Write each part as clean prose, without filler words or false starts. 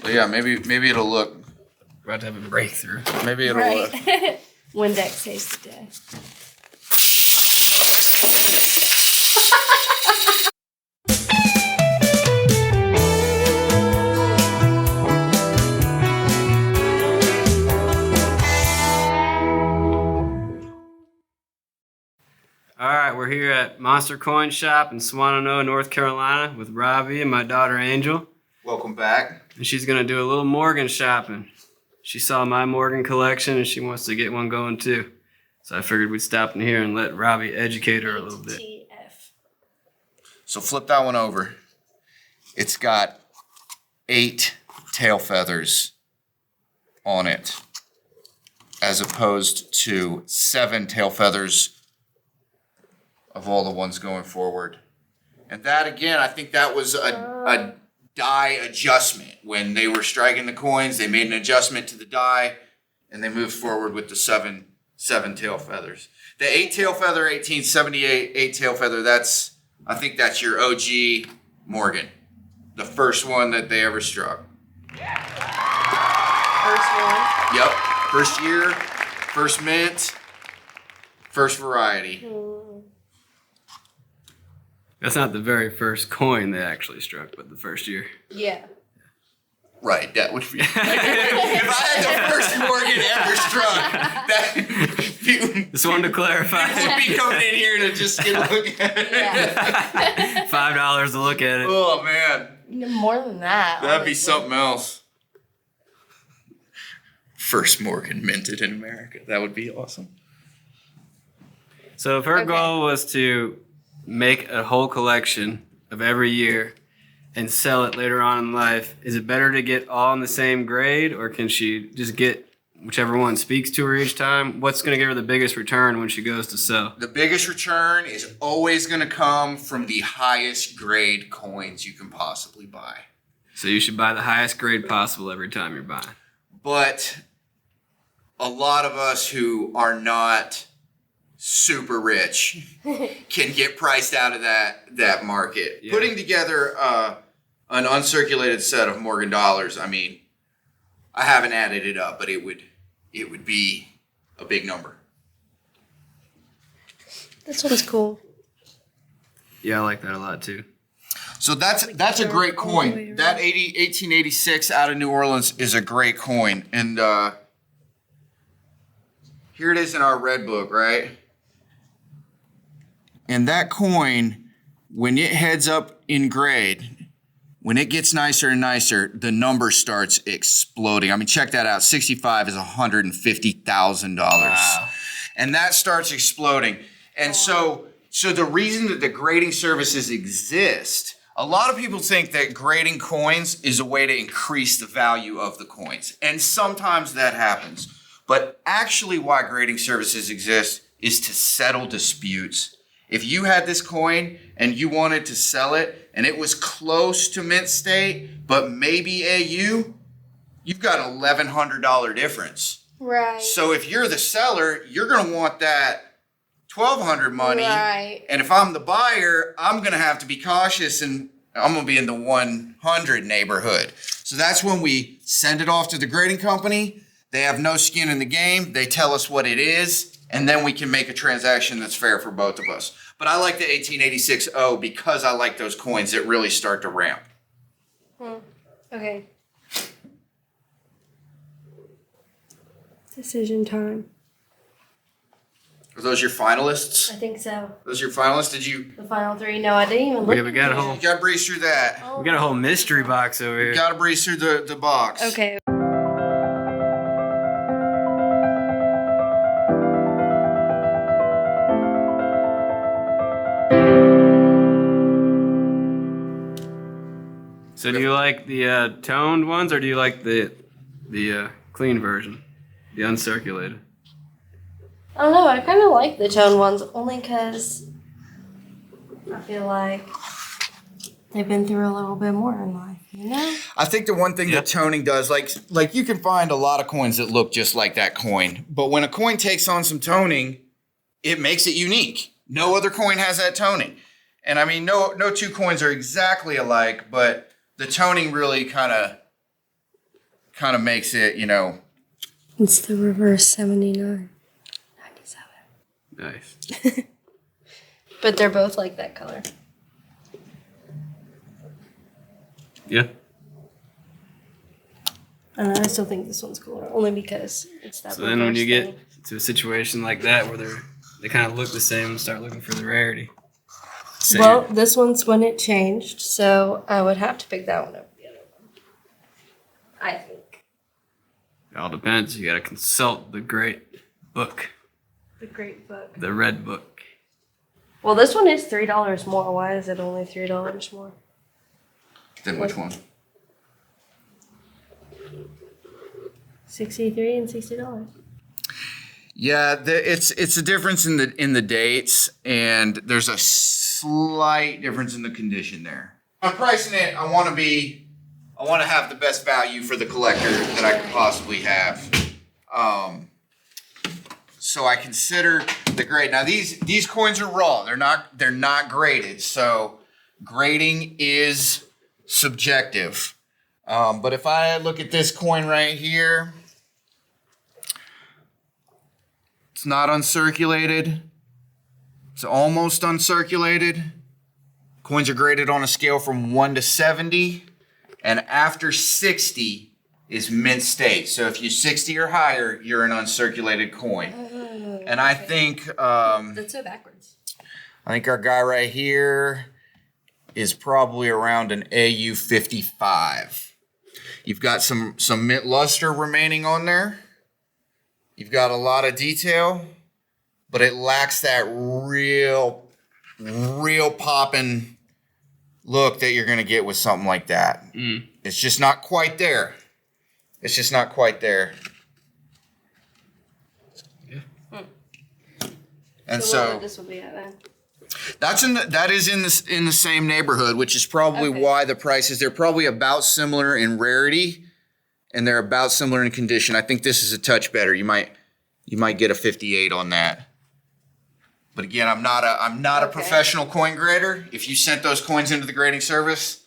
So yeah, maybe it'll look. We're about to have a breakthrough. Maybe it'll look. Windex taste today. All right, we're here at Monster Coin Shop in Swannanoa, North Carolina with Robby and my daughter Angel. Welcome back. And she's going to do a little Morgan shopping. She saw my Morgan collection and she wants to get one going too. So I figured we'd stop in here and let Robby educate her a little bit. So flip that one over. It's got 8 tail feathers on it, as opposed to 7 tail feathers of all the ones going forward. And that, again, I think that was a die adjustment. When they were striking the coins, they made an adjustment to the die, and they moved forward with the 7 tail feathers. The 8 tail feather, 1878 8 tail feather, I think that's your OG Morgan. The first one that they ever struck. First one? Yep. First year, first mint, first variety. That's not the very first coin they actually struck, but the first year. Yeah. Right, that would be. If I had the first Morgan ever struck, Just wanted to clarify. people would be coming in here to just get a look at it. Yeah. $5 to look at it. Oh, man. More than that. That'd be honestly. something else. First Morgan minted in America. That would be awesome. So if her Okay. goal was to make a whole collection of every year and sell it later on in life, is it better to get all in the same grade, or can she just get whichever one speaks to her each time? What's going to give her the biggest return when she goes to sell? The biggest return is always going to come from the highest grade coins you can possibly buy. So you should buy the highest grade possible every time you're buying. But a lot of us who are not super rich can get priced out of that market. Yeah. Putting together an uncirculated set of Morgan dollars, I mean, I haven't added it up, but it would be a big number. This one's cool. Yeah, I like that a lot too. So that's a great coin. That 1886 out of New Orleans is a great coin. And here it is in our red book, right? And that coin, when it heads up in grade, when it gets nicer and nicer, the number starts exploding. I mean, check that out. 65 is $150,000. Wow. And that starts exploding. And so the reason that the grading services exist, a lot of people think that grading coins is a way to increase the value of the coins. And sometimes that happens. But actually why grading services exist is to settle disputes. If you had this coin and you wanted to sell it and it was close to mint state, but maybe AU, you've got an $1,100 difference. Right. So if you're the seller, you're going to want that $1,200 money. Right. And if I'm the buyer, I'm going to have to be cautious and I'm going to be in the 100 neighborhood. So that's when we send it off to the grading company. They have no skin in the game. They tell us what it is. And then we can make a transaction that's fair for both of us. But I like the 1886 O because I like those coins that really start to ramp. Okay. Decision time. Are those your finalists? I think so. Those your finalists? Did you? The final 3. No, I didn't even look. We got a whole You got to breeze through that. Oh. we got a whole mystery box over You here. got to breeze through the box. Okay. So do you like the toned ones, or do you like the clean version, the uncirculated? I don't know. I kind of like the tone ones only because I feel like they've been through a little bit more in life, you know? I think the one thing that toning does, like you can find a lot of coins that look just like that coin, but when a coin takes on some toning, it makes it unique. No other coin has that toning. And I mean, no two coins are exactly alike, but the toning really kind of kind of makes it, It's the reverse 79. 97. Nice. But they're both like that color. Yeah. I still think this one's cooler, only because it's that. So then when you reverse get thing. to a situation like that where they kind of look the same and start looking for the rarity. Say Well, this one's when it changed, so I would have to pick that one over the other one. I think. It all depends. You got to consult the great book, The great book. the red book. Well, this one is $3 more. Why is it only $3 more? Then which one? 63 and $60. Yeah, it's a difference in the dates, and there's a slight difference in the condition there. I'm pricing it. I want to have the best value for the collector that I could possibly have. So I consider the grade. Now these coins are raw. They're not graded. So grading is subjective. But if I look at this coin right here, it's not uncirculated. It's almost uncirculated. Coins are graded on a scale from 1 to 70. And after 60 is mint state. So if you're 60 or higher, you're an uncirculated coin. And I think That's so backwards. I think our guy right here is probably around an AU 55. You've got some mint luster remaining on there. You've got a lot of detail, but it lacks that real popping look that you're going to get with something like that. It's just not quite there. It's just not quite there. Yeah. And So so what would this one be at then? that is in the same neighborhood, which is probably Okay. why the prices, they're probably about similar in rarity and they're about similar in condition. I think this is a touch better. You might get a 58 on that. But again, I'm not a Okay. professional coin grader. If you sent those coins into the grading service,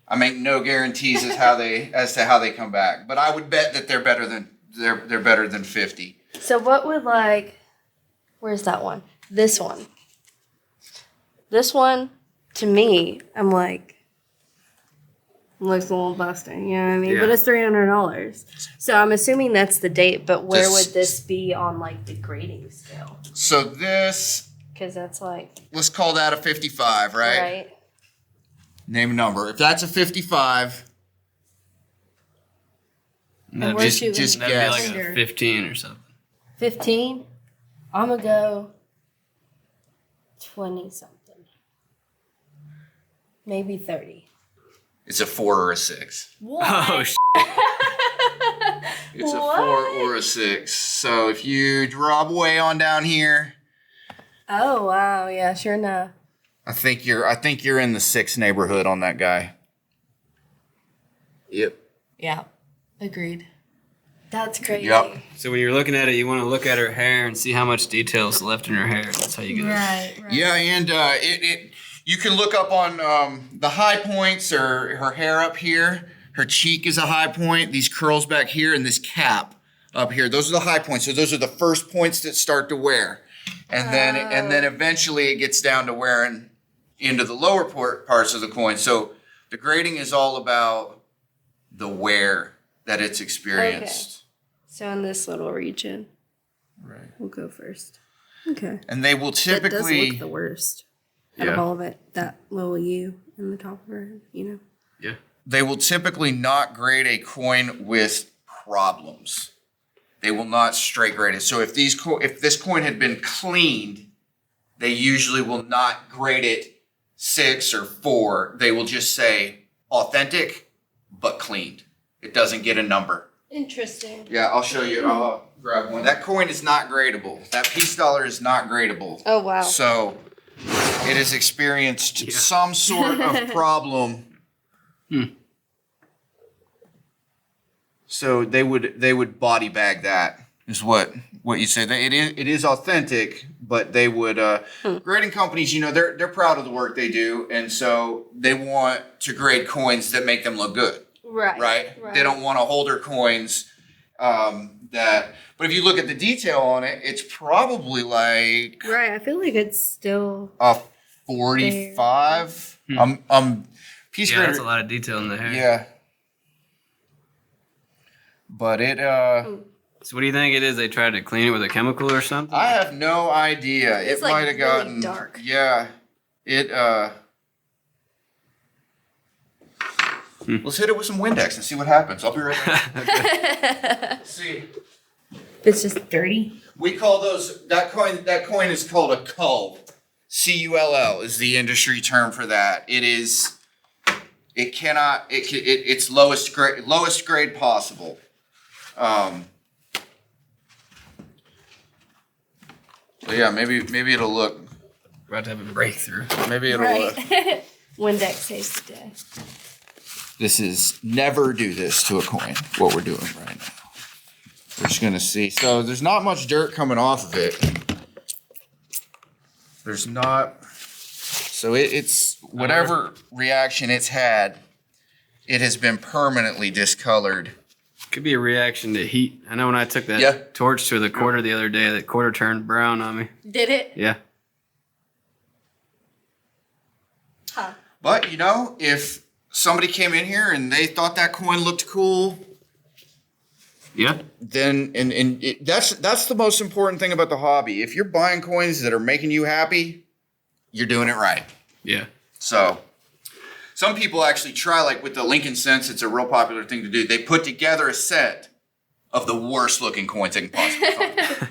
I make no guarantees as to how they come back. But I would bet that they're better than 50. So what would where's that one? This one. This one, to me, I'm like, looks a little busted, you know what I mean? Yeah. But it's $300. So I'm assuming that's the date, but where This- would this be on the grading scale? So this, Because that's let's call that a 55, right? right? Name a number. If that's a 55, That'd we're be, shooting just that'd guess. be like a 15 or something. 15? I'm going to go 20 something. Maybe 30. It's a 4 or a 6. What? Oh, It's a What? 4 or a 6. So if you drop way on down here, Oh, wow. Yeah, sure enough. I think you're in the 6 neighborhood on that guy. Yep. Yeah. Agreed. That's crazy. Yep. So when you're looking at it, you want to look at her hair and see how much detail is left in her hair. That's how you get it. Right. Yeah, and you can look up on the high points or her hair up here. Her cheek is a high point. These curls back here and this cap up here. Those are the high points. So those are the first points that start to wear. And then eventually it gets down to wearing into the lower parts of the coin. So the grading is all about the wear that it's experienced. So in this little region, Right. we'll go first. Okay. And they will That does typically look the worst out of Yeah. all of it. That little U in the top of her head, you know? Yeah. they will typically not grade a coin with problems. They will not straight grade it. So if this coin had been cleaned, they usually will not grade it 6 or 4. They will just say authentic but cleaned. It doesn't get a number. Interesting. Yeah, I'll show you. I'll grab one. That coin is not gradable. That piece dollar is not gradable. Oh, wow. So it has experienced Yeah. some sort of problem. So they would body bag that is what you say. It is authentic, but they would grading companies, they're proud of the work they do, and so they want to grade coins that make them look good. Right? They don't want to hold their coins. But if you look at the detail on it, it's probably like Right. I feel like it's still a 45. Piece Yeah, grader. that's a lot of detail in the hair. Yeah. But it So what do you think it is? They tried to clean it with a chemical or something? I have no idea. It's It like might have really gotten dark. Yeah. It Let's hit it with some Windex and see what happens. I'll be right back. See. It's just dirty. We call that coin is called a cull. CULL is the industry term for that. It's lowest grade possible. So yeah, maybe it'll look. We're about to have a breakthrough. Maybe it'll Right. look. Windex saves the day. This is never do this to a coin. What we're doing right now. We're just gonna see. So there's not much dirt coming off of it. There's not. So it's whatever reaction it's had, it has been permanently discolored. Could be a reaction to heat. I know when I took that Yeah. torch to the quarter the other day, that quarter turned brown on me. Did it? Yeah. Huh. But if somebody came in here and they thought that coin looked cool, Yeah. then that's the most important thing about the hobby. If you're buying coins that are making you happy, you're doing it right. Yeah. So some people actually try, like with the Lincoln Cents, it's a real popular thing to do. They put together a set of the worst looking coins they can possibly find.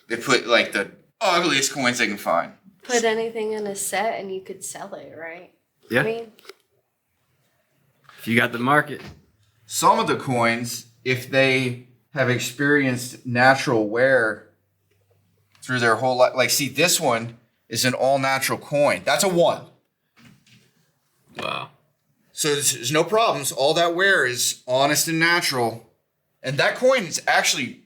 They put like the ugliest coins they can find. Put anything in a set and you could sell it, right? Yeah. I mean, If you got the market. Some of the coins, if they have experienced natural wear through their whole life, like see this one is an all natural coin. That's a 1. Wow. So there's no problems. All that wear is honest and natural. And that coin is actually,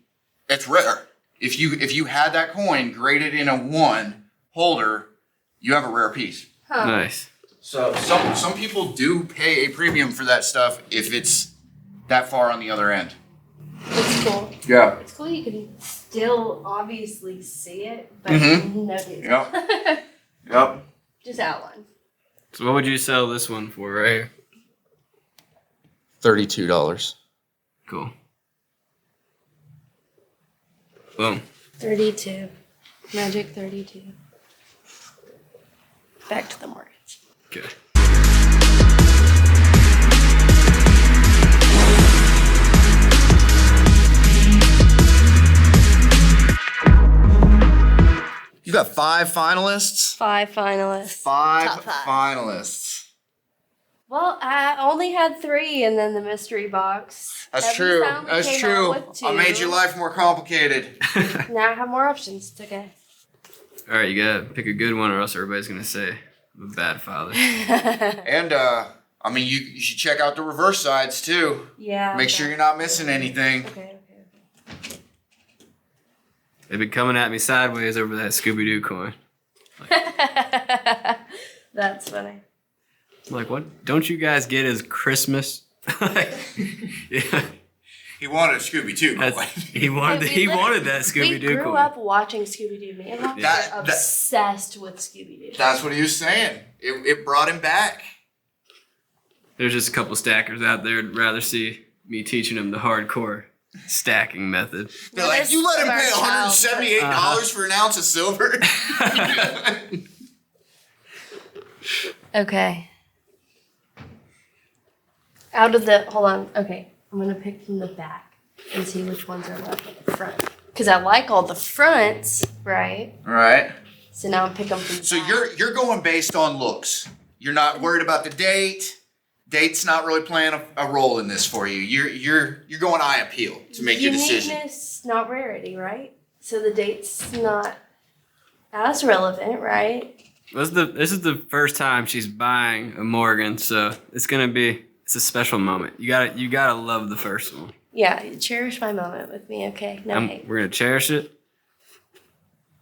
it's rare. If you had that coin graded in a 1 holder, you have a rare piece. huh. Nice. So some people do pay a premium for that stuff if it's that far on the other end. It's cool. Yeah. It's cool you can still obviously see it, but Mhm. no detail. Yep. Yep. Just outline. So what would you sell this one for right here? $32. Cool. Boom. 32. Magic 32. Back to the mortgage. Okay. You got 5 finalists? 5 finalists. 5 Top 5. finalists. Well, I only had 3 and then the mystery box. That's At true. least I only That's came true. out with I made 2. your life more complicated. Now I have more options. It's okay. All right, you gotta pick a good one, or else everybody's gonna say I'm a bad father. And you should check out the reverse sides too. Yeah. Make sure you're not missing anything. Okay. They've been coming at me sideways over that Scooby-Doo coin. That's funny. I'm like, what? Don't you guys get as Christmas? Yeah, He wanted a Scooby-Doo coin. he wanted that We Scooby-Doo grew coin. up watching Scooby-Doo. Me and Robbie That- were that- obsessed with Scooby-Doo. That's what he was saying. It brought him back. There's just a couple stackers out there who'd rather see me teaching them the hardcore stacking method. They're like, you let him pay $178 Uh-huh. for an ounce of silver? Okay. Hold on. Okay. I'm going to pick from the back and see which ones are left at the front. Because I like all the fronts, right? Right. So now I'm picking them from the So back. you're going based on looks. You're not worried about the date. Date's not really playing a role in this for you. You're going eye appeal to make your decision. Uniqueness, not rarity, right? So the date's not as relevant, right? This is the first time she's buying a Morgan, so it's a special moment. You gotta love the first one. Yeah, cherish my moment with me, okay? No hate. We're gonna cherish it,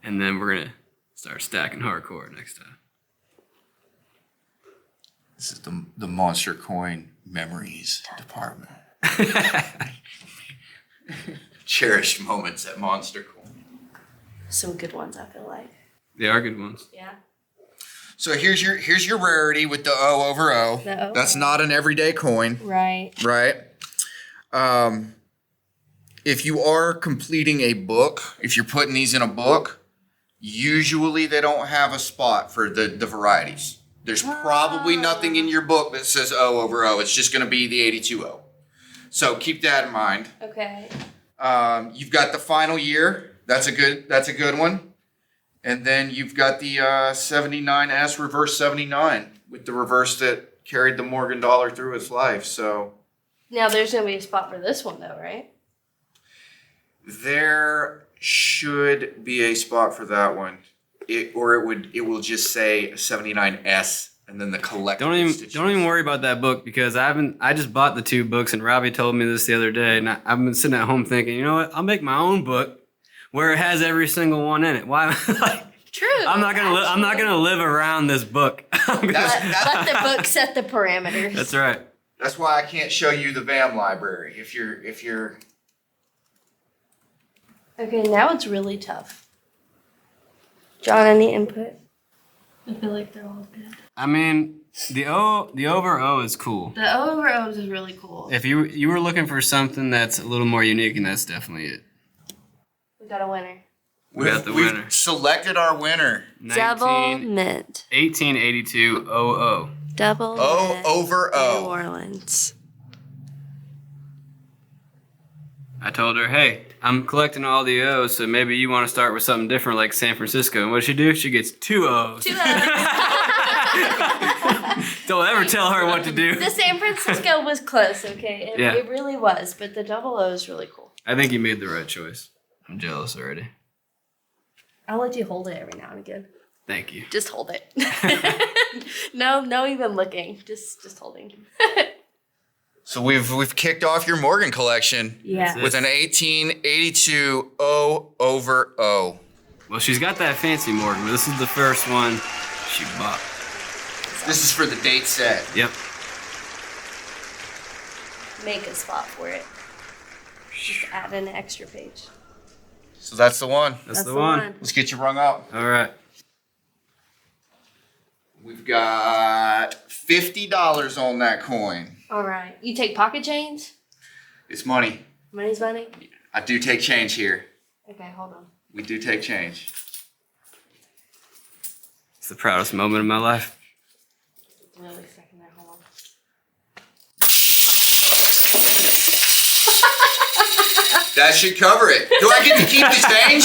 and then we're gonna start stacking hardcore next time. This is the Monster Coin Memories department. Cherished moments at Monster Coin. Some good ones, I feel like. They are good ones. Yeah. So here's your rarity with the O over O. The O. That's not an everyday coin, Right. right? If you are completing a book, if you're putting these in a book, usually they don't have a spot for the varieties. There's probably nothing in your book that says O over O. It's just going to be the 82O. So keep that in mind. Okay. You've got the final year. That's a good one. And then you've got the 79S reverse 79 with the reverse that carried the Morgan dollar through its life. So Now there's gonna be a spot for this one though, right? there should be a spot for that one. It will just say 79S and then the collector. Don't even worry about that book because I just bought the 2 books and Robby told me this the other day and I've been sitting at home thinking, you know what? I'll make my own book where it has every single one in it. Why? True. I'm not gonna live around this book. Let the book set the parameters. That's right. That's why I can't show you the VAM library. If you're Okay, now it's really tough. John, any input? I feel like they're all good. I mean, the over O is cool. The O over O's is really cool. If you were looking for something that's a little more unique, and that's definitely it. We got a winner. We got the winner. We've selected our winner. Double mint. 1882 00. Double O mint. over O. New Orleans. I told her, hey, I'm collecting all the O's, so maybe you want to start with something different like San Francisco. And what does she do? She gets 2 O's. 2 O's. Don't ever tell her what to do. The San Francisco was close, okay? It really was, but the double O is really cool. I think you made the right choice. I'm jealous already. I'll let you hold it every now and again. Thank you. Just hold it. No even looking. Just holding. So we've kicked off your Morgan collection Yeah. with an 1882 O over O. Well, she's got that fancy Morgan, but this is the first one she bought. This is for the date set. Yep. Make a spot for it. Just add an extra page. So that's the one. That's the one. Let's get you rung up. All right. We've got $50 on that coin. All right. You take pocket change? It's money. Money's money? I do take change here. Okay, hold on. We do take change. It's the proudest moment of my life. Really second there. Hold on. That should cover it. Do I get to keep the change?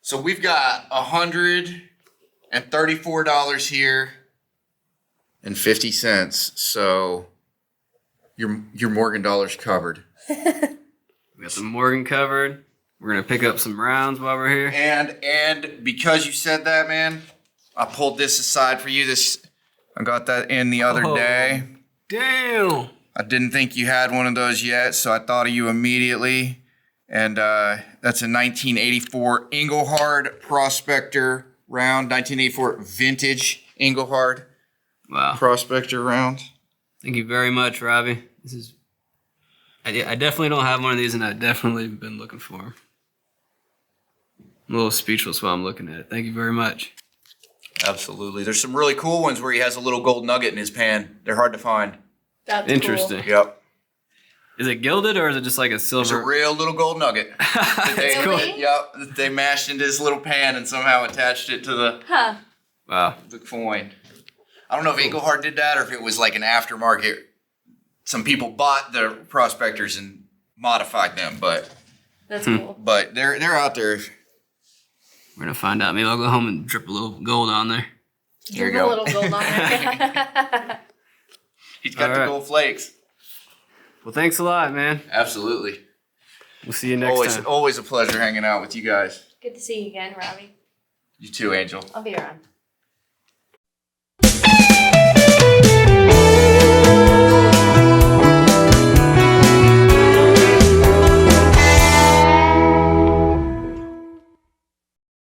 So we've got $134 here and 50 cents. So your Morgan dollar's covered. We got the Morgan covered. We're gonna pick up some rounds while we're here. And because you said that, man, I pulled this aside for you. I got that in the other day. Damn. I didn't think you had one of those yet, so I thought of you immediately. And that's a 1984 Engelhard Prospector round, 1984 vintage Engelhard Prospector round. Thank you very much, Robby. This is. I definitely don't have one of these, and I've definitely been looking for them. I'm a little speechless while I'm looking at it. Thank you very much. Absolutely. There's some really cool ones where he has a little gold nugget in his pan. They're hard to find. That's interesting. Cool. Yep. Is it gilded or is it just like a silver? It's a real little gold nugget. Really? Yep. They mashed into this little pan and somehow attached it to the the coin. I don't know if Engelhard did that or if it was like an aftermarket. Some people bought the prospectors and modified them, but That's cool. But they're out there. We're gonna find out. Maybe I'll go home and drip a little gold on there. Here you Drip go. a little gold on there. He's got the gold flakes. Well, thanks a lot, man. Absolutely. We'll see you next time. Always a pleasure hanging out with you guys. Good to see you again, Robby. You too, Angel. I'll be around.